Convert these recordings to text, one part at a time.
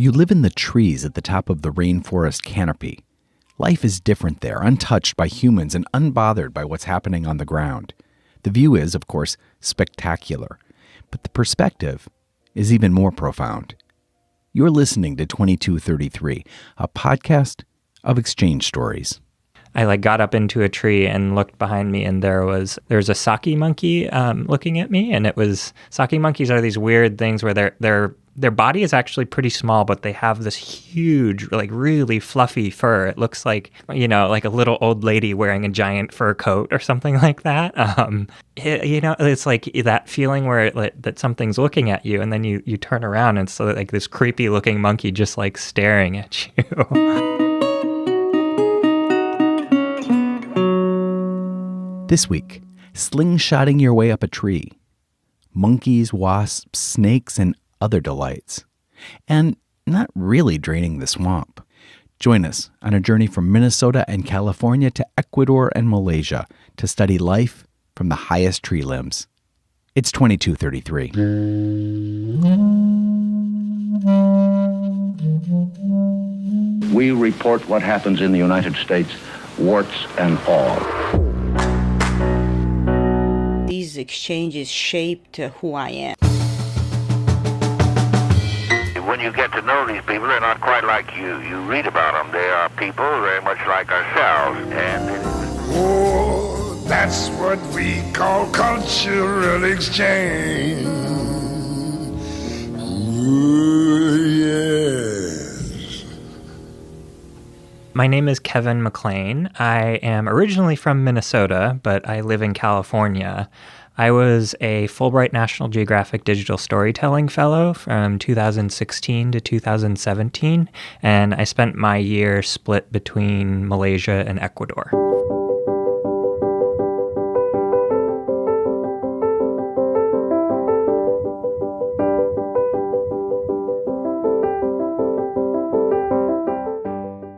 You live in the trees at the top of the rainforest canopy. Life is different there, untouched by humans and unbothered by what's happening on the ground. The view is, of course, spectacular, but the perspective is even more profound. You're listening to 2233, a podcast of exchange stories. I got up into a tree and looked behind me, and there's a saki monkey looking at me. And saki monkeys are these weird things where their body is actually pretty small, but they have this huge, really fluffy fur. It looks like, like a little old lady wearing a giant fur coat or something like that. It's like that feeling where that something's looking at you, and then you turn around and so like this creepy looking monkey just like staring at you. This week, slingshotting your way up a tree. Monkeys, wasps, snakes, and other delights. And not really draining the swamp. Join us on a journey from Minnesota and California to Ecuador and Malaysia to study life from the highest tree limbs. It's 2233. We report what happens in the United States, warts and all. These exchanges shaped who I am. When you get to know these people, they're not quite like you read about them. They are people very much like ourselves. Oh, that's what we call cultural exchange. Ooh, yes. My name is Kevin McLean. I am originally from Minnesota, but I live in California. I was a Fulbright National Geographic Digital Storytelling Fellow from 2016 to 2017, and I spent my year split between Malaysia and Ecuador.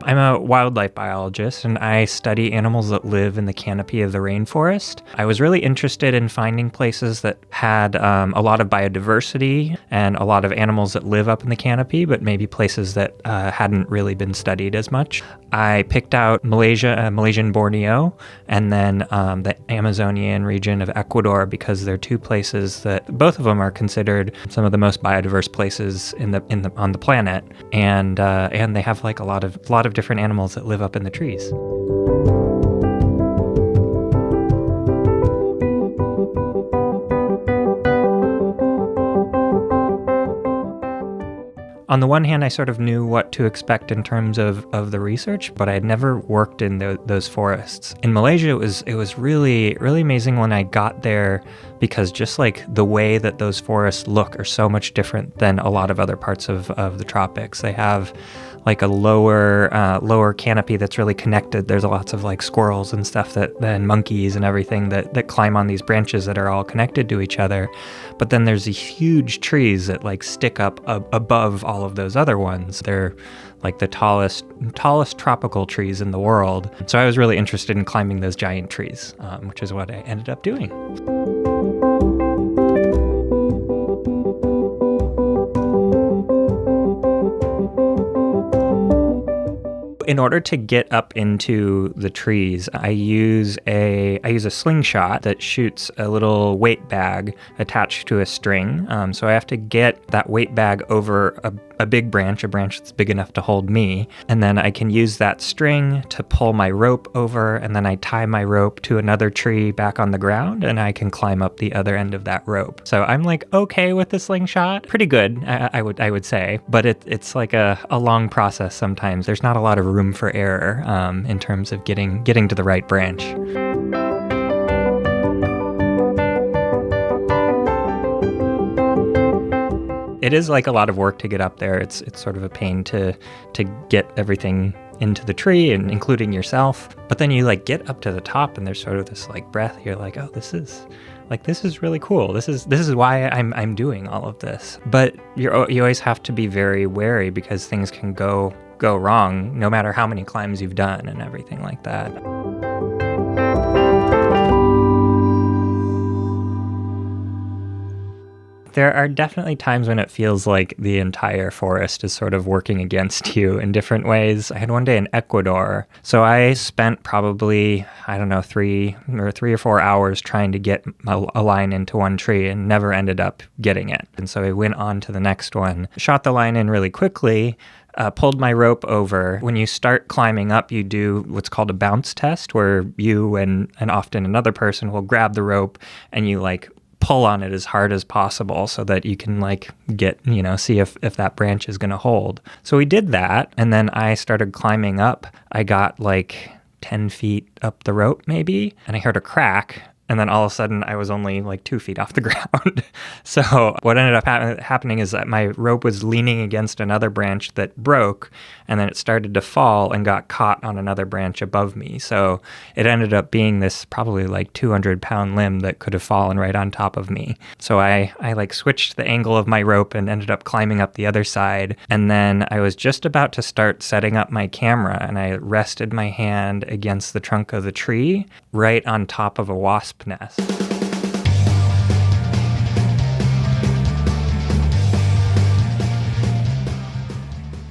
I'm a wildlife biologist, and I study animals that live in the canopy of the rainforest. I was really interested in finding places that had a lot of biodiversity and a lot of animals that live up in the canopy, but maybe places that hadn't really been studied as much. I picked out Malaysian Borneo, and then the Amazonian region of Ecuador because they're two places that both of them are considered some of the most biodiverse places on the planet, and they have like a lot of different animals that live up in the trees. On the one hand, I sort of knew what to expect in terms of the research, but I had never worked in those forests. In Malaysia, it was really, really amazing when I got there because just like the way that those forests look are so much different than a lot of other parts of the tropics. They have like a lower canopy that's really connected. There's lots of like squirrels and stuff and monkeys and everything that climb on these branches that are all connected to each other. But then there's these huge trees that like stick up above all of those other ones. They're like the tallest tropical trees in the world. So I was really interested in climbing those giant trees, which is what I ended up doing. In order to get up into the trees, I use a slingshot that shoots a little weight bag attached to a string. So I have to get that weight bag over a big branch, a branch that's big enough to hold me, and then I can use that string to pull my rope over, and then I tie my rope to another tree back on the ground, and I can climb up the other end of that rope. So I'm like okay with the slingshot, pretty good, I would say, but it's like a long process sometimes. There's not a lot of room for error in terms of getting to the right branch. It is like a lot of work to get up there. It's sort of a pain to get everything into the tree, and including yourself. But then you like get up to the top, and there's sort of this like breath. You're like, oh, this is really cool. This is why I'm doing all of this. But you always have to be very wary because things can go wrong, no matter how many climbs you've done and everything like that. There are definitely times when it feels like the entire forest is sort of working against you in different ways. I had one day in Ecuador. So I spent probably, I don't know, 3 or 4 hours trying to get a line into one tree and never ended up getting it. And so I went on to the next one, shot the line in really quickly, pulled my rope over. When you start climbing up, you do what's called a bounce test, where you and often another person will grab the rope and you like pull on it as hard as possible so that you can like get, see if that branch is going to hold. So we did that, and then I started climbing up. I got like 10 feet up the rope maybe, and I heard a crack. And then all of a sudden, I was only like 2 feet off the ground. So what ended up happening is that my rope was leaning against another branch that broke, and then it started to fall and got caught on another branch above me. So it ended up being this probably like 200-pound limb that could have fallen right on top of me. So I like switched the angle of my rope and ended up climbing up the other side. And then I was just about to start setting up my camera, and I rested my hand against the trunk of the tree right on top of a wasp nest.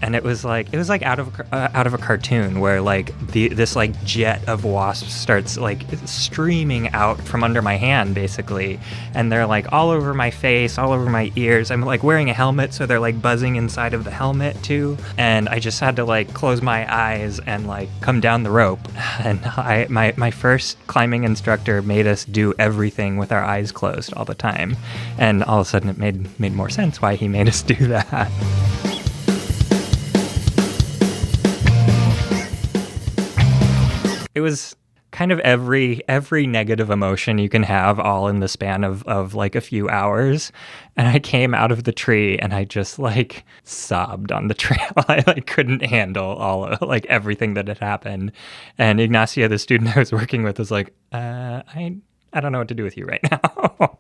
And it was like out of a cartoon, where like this like jet of wasps starts like streaming out from under my hand basically, and they're like all over my face, all over my ears. I'm like wearing a helmet, so they're like buzzing inside of the helmet too, and I just had to like close my eyes and like come down the rope. And my first climbing instructor made us do everything with our eyes closed all the time, and all of a sudden it made more sense why he made us do that. It was kind of every negative emotion you can have all in the span of like a few hours. And I came out of the tree and I just like sobbed on the trail. I like couldn't handle all of like everything that had happened. And Ignacio, the student I was working with, was like, I don't know what to do with you right now.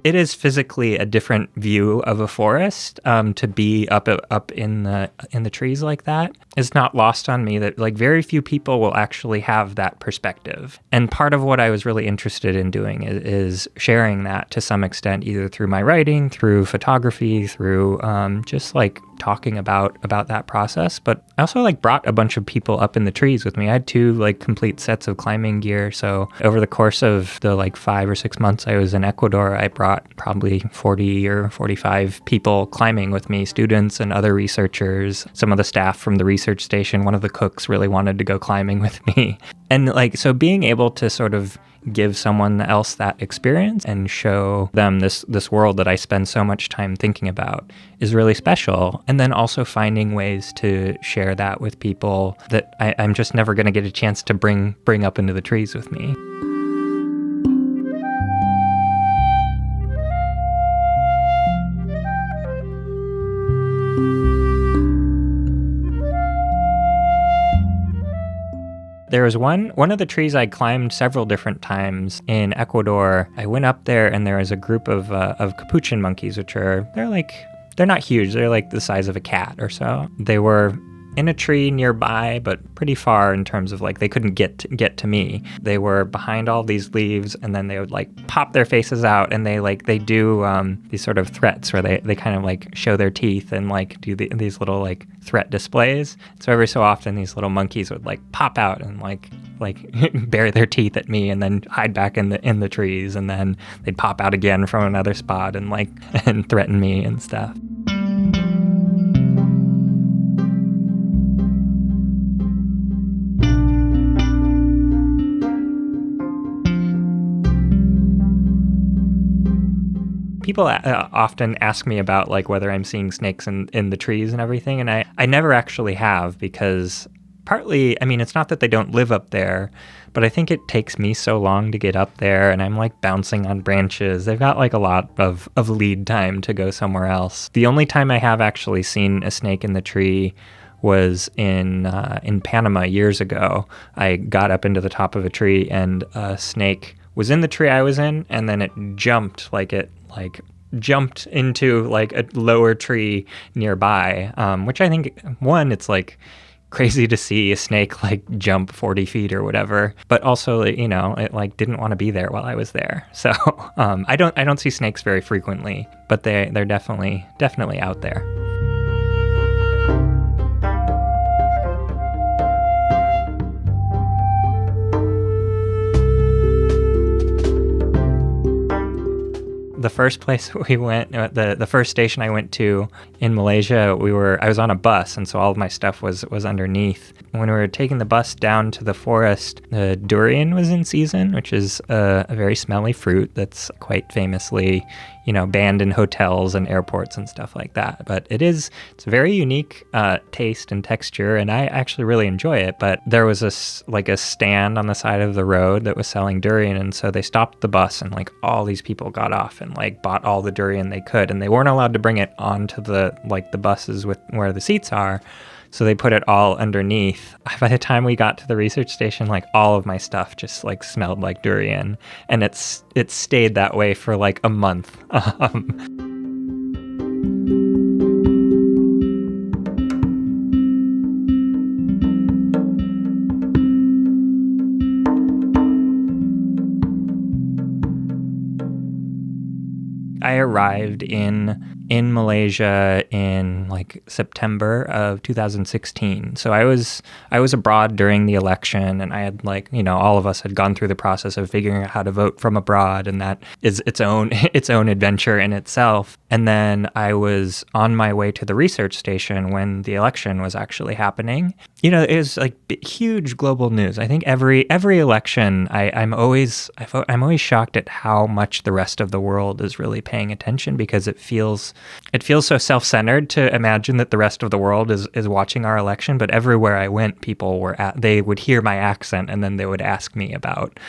It is physically a different view of a forest. To be up in the trees like that, it's not lost on me that like very few people will actually have that perspective. And part of what I was really interested in doing is sharing that to some extent, either through my writing, through photography, through just like talking about that process. But I also like brought a bunch of people up in the trees with me. I had 2 like complete sets of climbing gear. So over the course of the like 5 or 6 months I was in Ecuador, I brought probably 40 or 45 people climbing with me, students and other researchers, some of the staff from the research station. One of the cooks really wanted to go climbing with me. And like, so being able to sort of give someone else that experience and show them this world that I spend so much time thinking about is really special. And then also finding ways to share that with people that I'm just never going to get a chance to bring up into the trees with me. There was one of the trees I climbed several different times in Ecuador. I went up there and there was a group of capuchin monkeys, which they're not huge. They're like the size of a cat or so. They were in a tree nearby, but pretty far in terms of like they couldn't get to me. They were behind all these leaves, and then they would like pop their faces out, and they do these sort of threats where they kind of like show their teeth and like do these little like threat displays. So every so often these little monkeys would like pop out and like bare their teeth at me and then hide back in the trees, and then they'd pop out again from another spot and like and threaten me and stuff. People often ask me about like whether I'm seeing snakes in the trees and everything, and I never actually have, because partly, I mean, it's not that they don't live up there, but I think it takes me so long to get up there, and I'm like bouncing on branches. They've got like a lot of lead time to go somewhere else. The only time I have actually seen a snake in the tree was in Panama years ago. I got up into the top of a tree and a snake was in the tree I was in, and then it jumped like jumped into like a lower tree nearby, which I think, one, it's like crazy to see a snake like jump 40 feet or whatever, but also, you know, it like didn't want to be there while I was there. So I don't see snakes very frequently, but they're definitely out there. The first place we went, the first station I went to in Malaysia, I was on a bus, and so all of my stuff was underneath. When we were taking the bus down to the forest, the durian was in season, which is a very smelly fruit that's quite famously, you know, banned in hotels and airports and stuff like that. But it's a very unique taste and texture, and I actually really enjoy it. But there was a stand on the side of the road that was selling durian, and so they stopped the bus, and like all these people got off and like bought all the durian they could, and they weren't allowed to bring it onto the buses with where the seats are. So they put it all underneath. By the time we got to the research station, like all of my stuff just like smelled like durian, and it stayed that way for like a month. I arrived in Malaysia in like September of 2016. So I was abroad during the election, and I had like, you know, all of us had gone through the process of figuring out how to vote from abroad, and that is its own adventure in itself. And then I was on my way to the research station when the election was actually happening. You know, it was like huge global news. I think every election, I'm always shocked at how much the rest of the world is really paying attention, because it feels so self-centered to imagine that the rest of the world is watching our election. But everywhere I went, people they would hear my accent, and then they would ask me about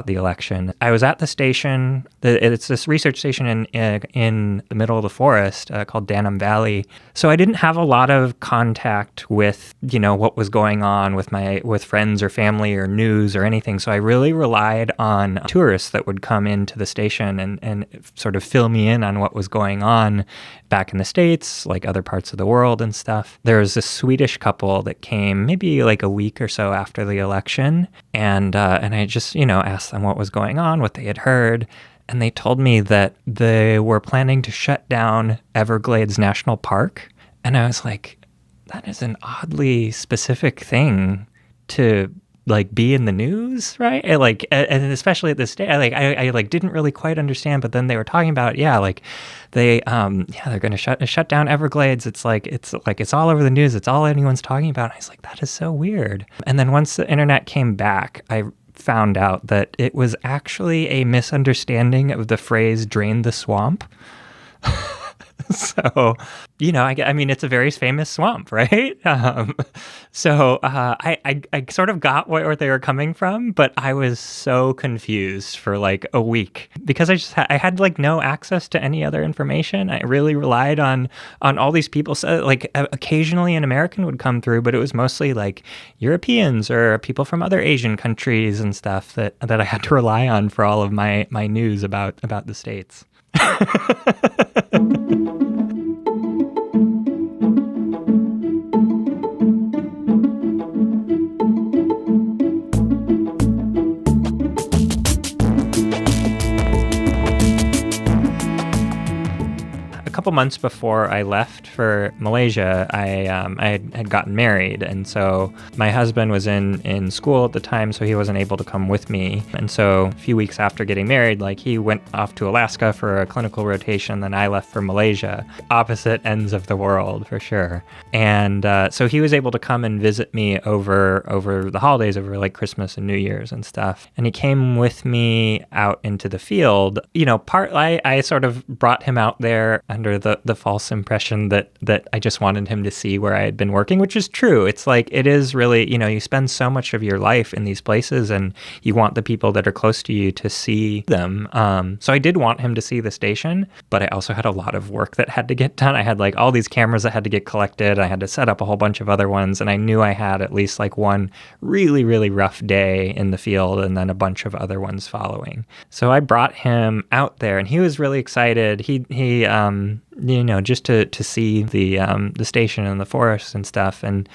the election. I was at the station. It's this research station in the middle of the forest called Danam Valley. So I didn't have a lot of contact with, you know, what was going on with friends or family or news or anything. So I really relied on tourists that would come into the station and sort of fill me in on what was going on back in the States, like other parts of the world and stuff. There was this Swedish couple that came maybe like a week or so after the election, and I just, you know, asked them what was going on, what they had heard. And they told me that they were planning to shut down Everglades National Park. And I was like, that is an oddly specific thing to like be in the news, right? And especially at this day, I didn't really quite understand. But then they were talking about, they're going to shut down Everglades. It's all over the news. It's all anyone's talking about. And I was like, that is so weird. And then once the internet came back, I found out that it was actually a misunderstanding of the phrase "drain the swamp." So, you know, I mean, it's a very famous swamp, right? So I sort of got where they were coming from, but I was so confused for like a week because I had like no access to any other information. I really relied on all these people. So like occasionally an American would come through, but it was mostly like Europeans or people from other Asian countries and stuff that I had to rely on for all of my news about the States. A couple months before I left for Malaysia, I had gotten married, and so my husband was in school at the time, so he wasn't able to come with me. And so a few weeks after getting married, like he went off to Alaska for a clinical rotation, then I left for Malaysia. Opposite ends of the world for sure. And so he was able to come and visit me over the holidays, over like Christmas and New Year's and stuff. And he came with me out into the field. You know, I sort of brought him out there, and under the false impression that I just wanted him to see where I had been working, which is true. It's like, it is really, you spend so much of your life in these places and you want the people that are close to you to see them. So I did want him to see the station, but I also had a lot of work that had to get done. I had like all these cameras that had to get collected. I had to set up a whole bunch of other ones, and I knew I had at least like one really, really rough day in the field and then a bunch of other ones following. So I brought him out there and he was really excited. He just to see the station and the forest and stuff. And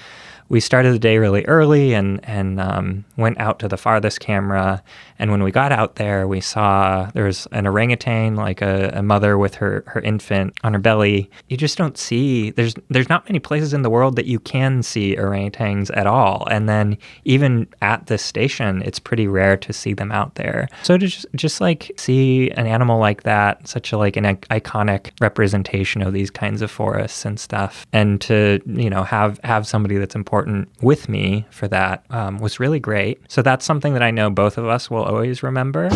we started the day really early and went out to the farthest camera. And when we got out there, we saw there was an orangutan, like a mother with her infant on her belly. You just don't see, there's not many places in the world that you can see orangutans at all. And then even at this station, it's pretty rare to see them out there. So to just like see an animal like that, such a like an iconic representation of these kinds of forests and stuff, and to have somebody that's important with me for that was really great. So that's something that I know both of us will always remember.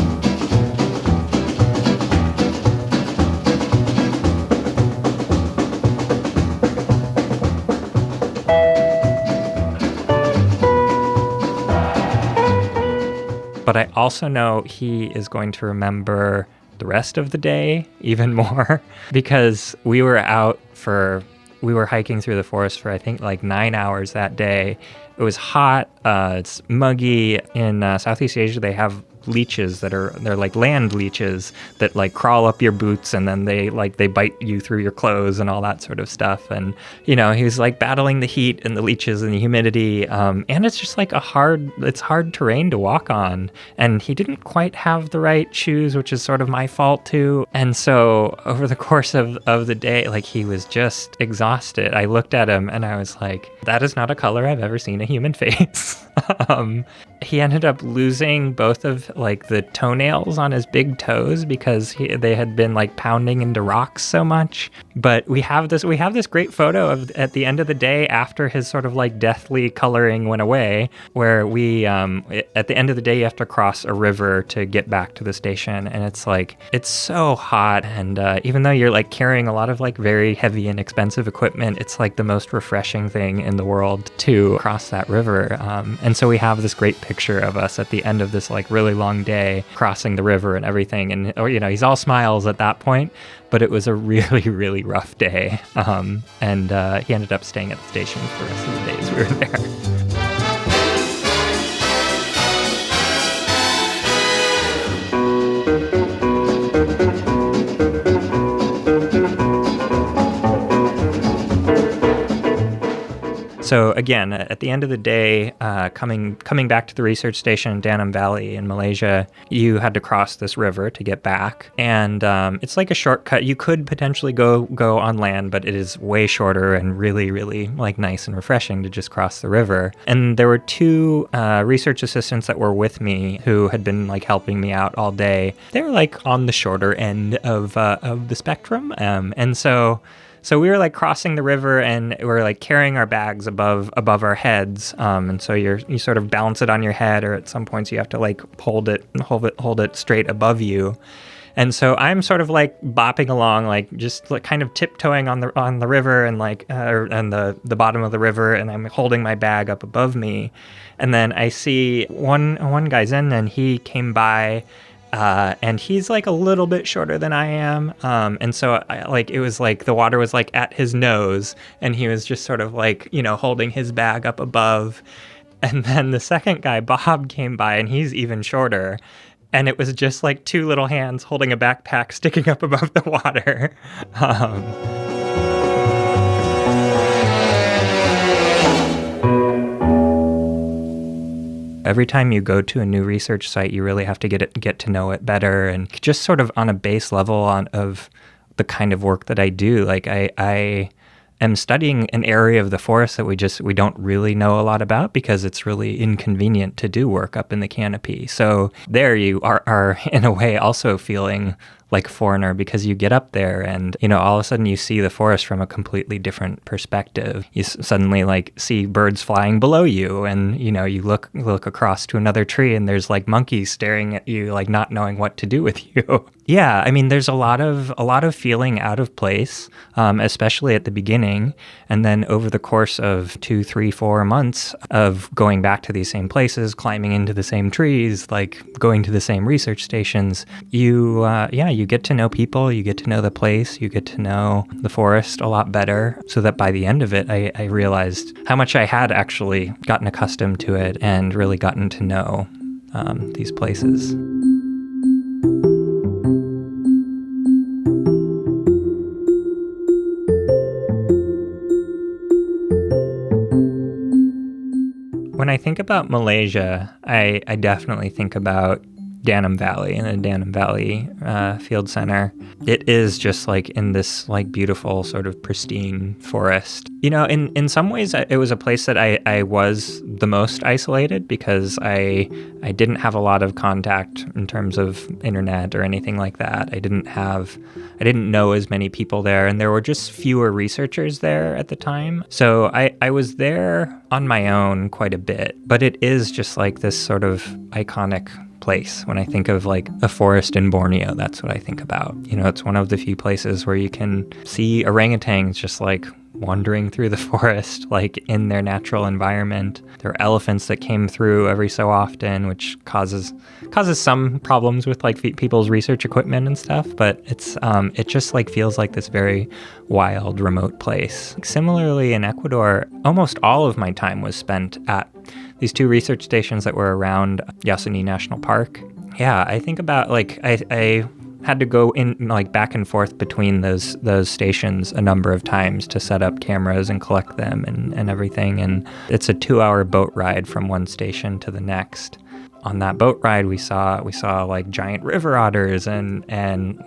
But I also know he is going to remember the rest of the day even more, because we were hiking through the forest for I think like 9 hours that day. It was hot. It's muggy. In Southeast Asia, they have leeches they're like land leeches that like crawl up your boots, and then they bite you through your clothes and all that sort of stuff. And he was like battling the heat and the leeches and the humidity, and it's just like it's hard terrain to walk on, and he didn't quite have the right shoes, which is sort of my fault too. And so over the course of the day, like, he was just exhausted. I looked at him and I was like, that is not a color I've ever seen a human face. He ended up losing both of like the toenails on his big toes because they had been like pounding into rocks so much. But we have this great photo of at the end of the day after his sort of like deathly coloring went away, where we at the end of the day you have to cross a river to get back to the station, and it's so hot, and even though you're like carrying a lot of like very heavy and expensive equipment, it's like the most refreshing thing in the world to cross that river. And so we have this great picture of us at the end of this like really long day crossing the river and everything, and he's all smiles at that point, but it was a really, really rough day. And he ended up staying at the station for the rest of the days we were there. So again, at the end of the day, coming back to the research station in Danam Valley in Malaysia, you had to cross this river to get back. And it's like a shortcut. You could potentially go on land, but it is way shorter and really, really like nice and refreshing to just cross the river. And there were two research assistants that were with me who had been like helping me out all day. They were like on the shorter end of the spectrum. And so we were like crossing the river, and we were like carrying our bags above our heads. And so you sort of balance it on your head, or at some points you have to like hold it straight above you. And so I'm sort of like bopping along, like just like kind of tiptoeing on the river and like on the bottom of the river, and I'm holding my bag up above me. And then I see one guy Zen, and he came by. And he's like a little bit shorter than I am. And so it was like the water was like at his nose, and he was just sort of like, holding his bag up above. And then the second guy, Bob, came by, and he's even shorter. And it was just like two little hands holding a backpack sticking up above the water. Every time you go to a new research site, you really have to get to know it better, and just sort of on a base level of the kind of work that I do. Like I am studying an area of the forest that we don't really know a lot about because it's really inconvenient to do work up in the canopy. So there you are in a way also feeling like a foreigner, because you get up there and, all of a sudden you see the forest from a completely different perspective. You suddenly like see birds flying below you, and, you look across to another tree and there's like monkeys staring at you, like not knowing what to do with you. Yeah, I mean, there's a lot of feeling out of place, especially at the beginning, and then over the course of 2, 3, 4 months of going back to these same places, climbing into the same trees, like going to the same research stations, you get to know people, you get to know the place, you get to know the forest a lot better. So that by the end of it, I realized how much I had actually gotten accustomed to it and really gotten to know these places. When I think about Malaysia, I definitely think about Danam Valley and the Danam Valley Field Center. It is just like in this like beautiful sort of pristine forest. You know, in some ways, it was a place that I was the most isolated because I didn't have a lot of contact in terms of internet or anything like that. I didn't know as many people there, and there were just fewer researchers there at the time. So I was there on my own quite a bit, but it is just like this sort of iconic place. When I think of like a forest in Borneo, that's what I think about. You know, it's one of the few places where you can see orangutans just like wandering through the forest, like in their natural environment. There are elephants that came through every so often, which causes some problems with like people's research equipment and stuff, but it just like feels like this very wild, remote place. Similarly, in Ecuador, almost all of my time was spent at these 2 research stations that were around Yasuni National Park. Yeah, I think about like I had to go in like back and forth between those stations a number of times to set up cameras and collect them and everything. And it's a 2-hour boat ride from one station to the next. On that boat ride, we saw like giant river otters and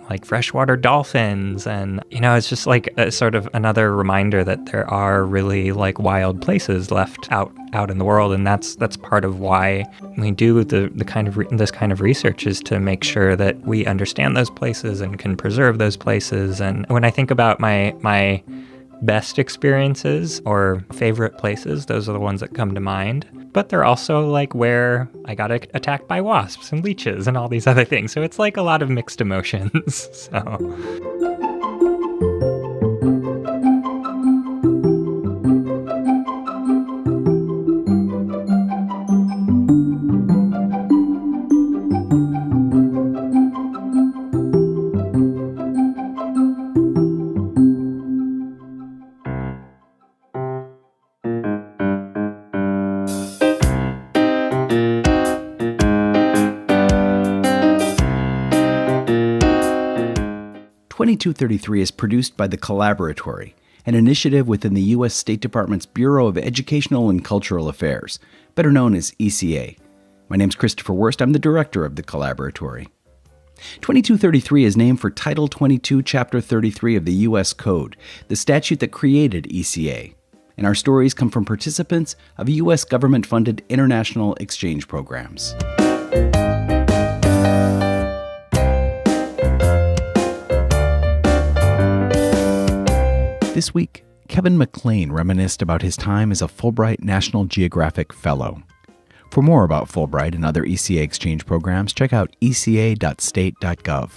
like freshwater dolphins, and you know, it's just like a sort of another reminder that there are really like wild places left out in the world, and that's part of why we do this kind of research, is to make sure that we understand those places and can preserve those places. And when I think about my best experiences or favorite places, those are the ones that come to mind. But they're also like where I got attacked by wasps and leeches and all these other things. So it's like a lot of mixed emotions. So. 2233 is produced by the Collaboratory, an initiative within the U.S. State Department's Bureau of Educational and Cultural Affairs, better known as ECA. My name's Christopher Wurst. I'm the director of the Collaboratory. 2233 is named for Title 22, Chapter 33 of the U.S. Code, the statute that created ECA. And our stories come from participants of U.S. government-funded international exchange programs. This week, Kevin McLean reminisced about his time as a Fulbright National Geographic Fellow. For more about Fulbright and other ECA exchange programs, check out eca.state.gov.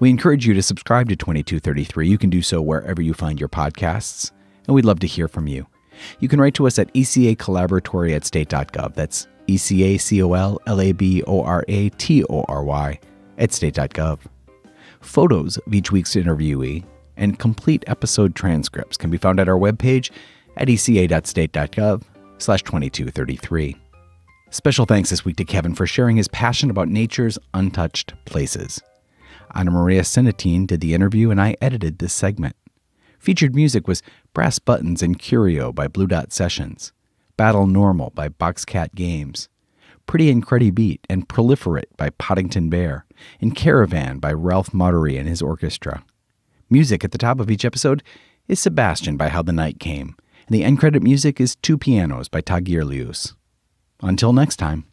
We encourage you to subscribe to 2233. You can do so wherever you find your podcasts, and we'd love to hear from you. You can write to us at ecacollaboratory@state.gov. That's ecacollaboratory @state.gov. Photos of each week's interviewee and complete episode transcripts can be found at our webpage at eca.state.gov/2233. Special thanks this week to Kevin for sharing his passion about nature's untouched places. Ana Maria Senatin did the interview, and I edited this segment. Featured music was Brass Buttons and Curio by Blue Dot Sessions, Battle Normal by Boxcat Games, Pretty and Cruddy Beat and Proliferate by Poddington Bear, and Caravan by Ralph Maudery and his orchestra. Music at the top of each episode is Sebastian by How the Night Came, and the end credit music is Two Pianos by Tagir Lius. Until next time.